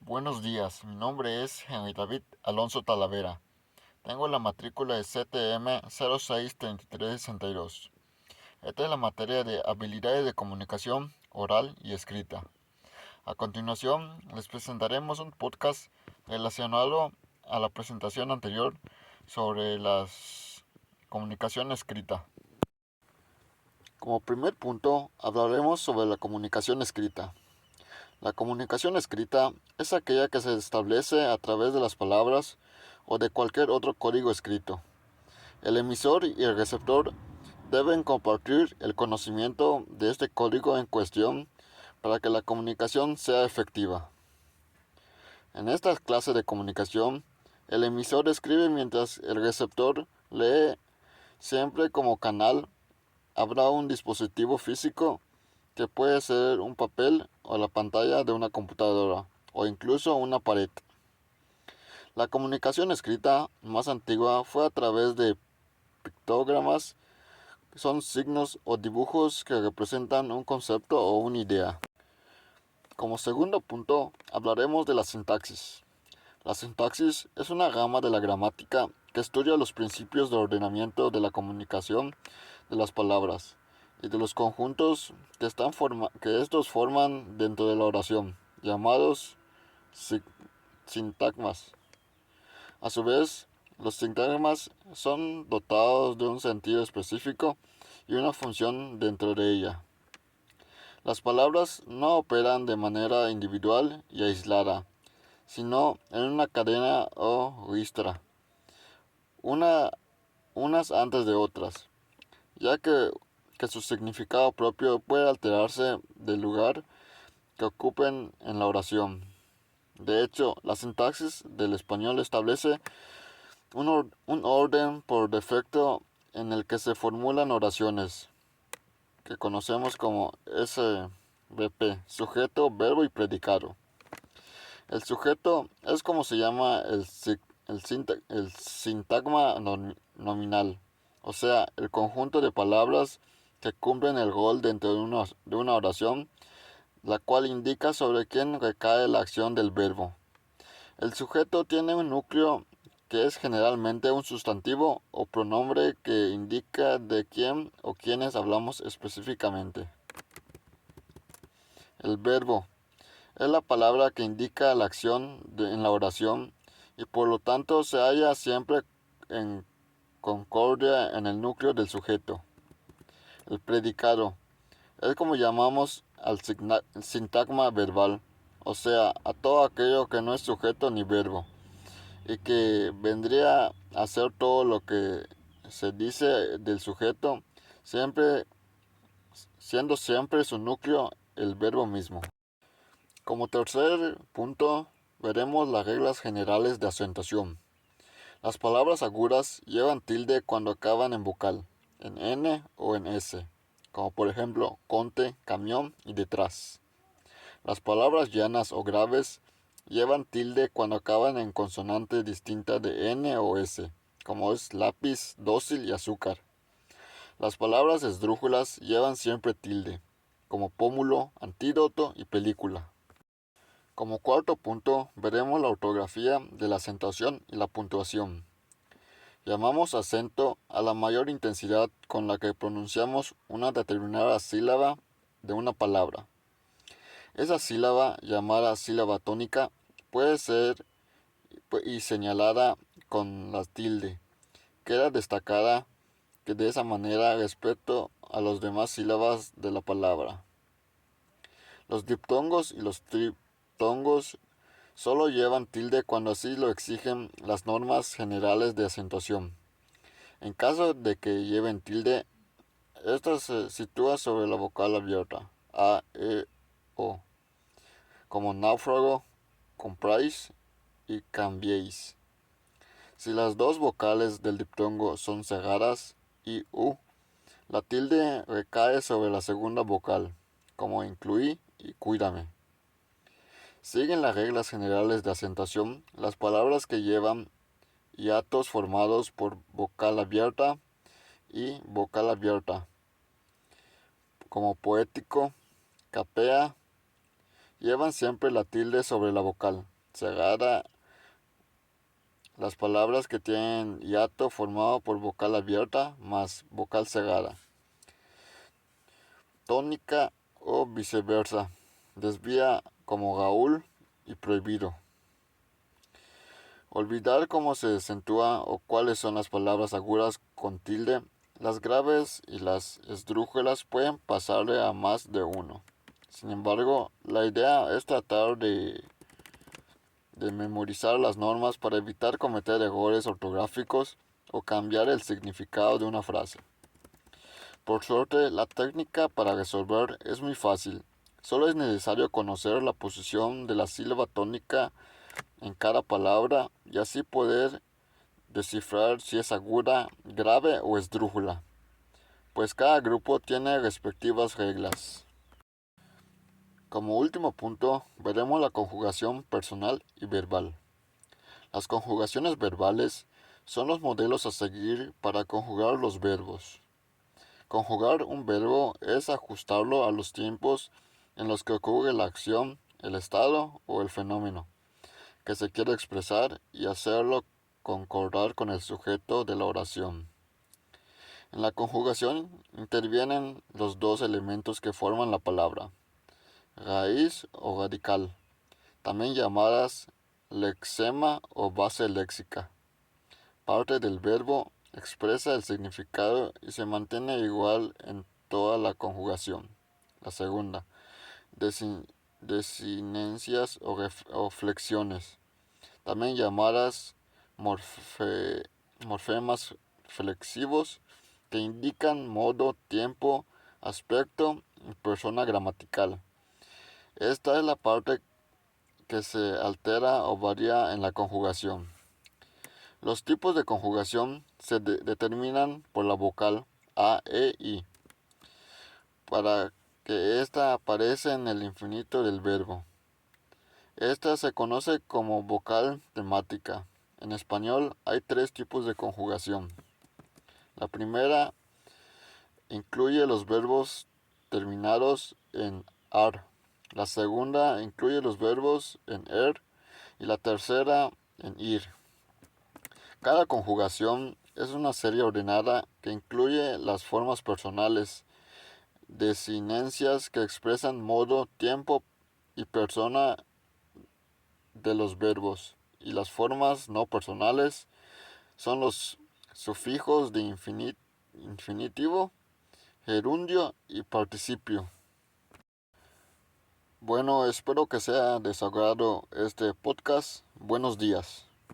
Buenos días, mi nombre es Henry David Alonso Talavera. Tengo la matrícula de CTM 063362. Esta es la materia de habilidades de comunicación oral y escrita. A continuación, les presentaremos un podcast relacionado a la presentación anterior sobre la comunicación escrita. Como primer punto, hablaremos sobre la comunicación escrita. La comunicación escrita es aquella que se establece a través de las palabras o de cualquier otro código escrito. El emisor y el receptor deben compartir el conocimiento de este código en cuestión para que la comunicación sea efectiva. En esta clase de comunicación, el emisor escribe mientras el receptor lee. Siempre como canal habrá un dispositivo físico que puede ser un papel o la pantalla de una computadora o incluso una pared. La comunicación escrita más antigua fue a través de pictogramas, que son signos o dibujos que representan un concepto o una idea. Como segundo punto, hablaremos de la sintaxis. La sintaxis es una rama de la gramática que estudia los principios de ordenamiento de la comunicación de las palabras y de los conjuntos que estos forman dentro de la oración, llamados sintagmas. A su vez, los sintagmas son dotados de un sentido específico y una función dentro de ella. Las palabras no operan de manera individual y aislada, sino en una cadena o ristra, una, unas antes de otras, ya que su significado propio puede alterarse del lugar que ocupen en la oración. De hecho, la sintaxis del español establece un orden por defecto en el que se formulan oraciones, que conocemos como SVP, sujeto, verbo y predicado. El sujeto es como se llama el sintagma nominal, o sea, el conjunto de palabras que cumplen el rol dentro de una oración, la cual indica sobre quién recae la acción del verbo. El sujeto tiene un núcleo que es generalmente un sustantivo o pronombre que indica de quién o quiénes hablamos específicamente. El verbo es la palabra que indica la acción en la oración y por lo tanto se halla siempre en concordia en el núcleo del sujeto. El predicado es como llamamos al sintagma verbal, o sea, a todo aquello que no es sujeto ni verbo, y que vendría a ser todo lo que se dice del sujeto, siempre, siendo siempre su núcleo el verbo mismo. Como tercer punto, veremos las reglas generales de acentuación. Las palabras agudas llevan tilde cuando acaban en vocal, en N o en S, como por ejemplo conte, camión y detrás. Las palabras llanas o graves llevan tilde cuando acaban en consonante distinta de N o S, como es lápiz, dócil y azúcar. Las palabras esdrújulas llevan siempre tilde, como pómulo, antídoto y película. Como cuarto punto, veremos la ortografía de la acentuación y la puntuación. Llamamos acento a la mayor intensidad con la que pronunciamos una determinada sílaba de una palabra. Esa sílaba, llamada sílaba tónica, puede ser y señalada con la tilde. Queda destacada que de esa manera respecto a las demás sílabas de la palabra. Los diptongos y los triptongos solo llevan tilde cuando así lo exigen las normas generales de acentuación. En caso de que lleven tilde, esta se sitúa sobre la vocal abierta, A, E, O, como náufrago, compráis y cambiéis. Si las dos vocales del diptongo son cerradas, I, U, la tilde recae sobre la segunda vocal, como incluí y cuídame. Siguen las reglas generales de acentuación las palabras que llevan hiatos formados por vocal abierta y vocal abierta, como poético, capea, llevan siempre la tilde sobre la vocal. cerrada, las palabras que tienen hiato formado por vocal abierta más vocal cerrada. Tónica o viceversa. Desvía como Gaúl y prohibido. Olvidar cómo se acentúa o cuáles son las palabras agudas con tilde. Las graves y las esdrújulas pueden pasarle a más de uno. Sin embargo, la idea es tratar de memorizar las normas para evitar cometer errores ortográficos o cambiar el significado de una frase. Por suerte, la técnica para resolver es muy fácil. Solo es necesario conocer la posición de la sílaba tónica en cada palabra y así poder descifrar si es aguda, grave o esdrújula, pues cada grupo tiene respectivas reglas. Como último punto, veremos la conjugación personal y verbal. Las conjugaciones verbales son los modelos a seguir para conjugar los verbos. Conjugar un verbo es ajustarlo a los tiempos en los que ocurre la acción, el estado o el fenómeno que se quiere expresar y hacerlo concordar con el sujeto de la oración. En la conjugación intervienen los dos elementos que forman la palabra, raíz o radical, también llamadas lexema o base léxica. Parte del verbo expresa el significado y se mantiene igual en toda la conjugación. La segunda, desinencias o flexiones, también llamadas morfemas flexivos, que indican modo, tiempo, aspecto y persona gramatical. Esta es la parte que se altera o varía en la conjugación. Los tipos de conjugación se determinan por la vocal a, e, i, para que ésta aparece en el infinito del verbo. Esta se conoce como vocal temática. En español hay tres tipos de conjugación. La primera incluye los verbos terminados en ar. La segunda incluye los verbos en er y la tercera en ir. Cada conjugación es una serie ordenada que incluye las formas personales, desinencias que expresan modo, tiempo y persona de los verbos, y las formas no personales son los sufijos de infinitivo, gerundio y participio. Bueno, espero que sea de su agrado este podcast. Buenos días.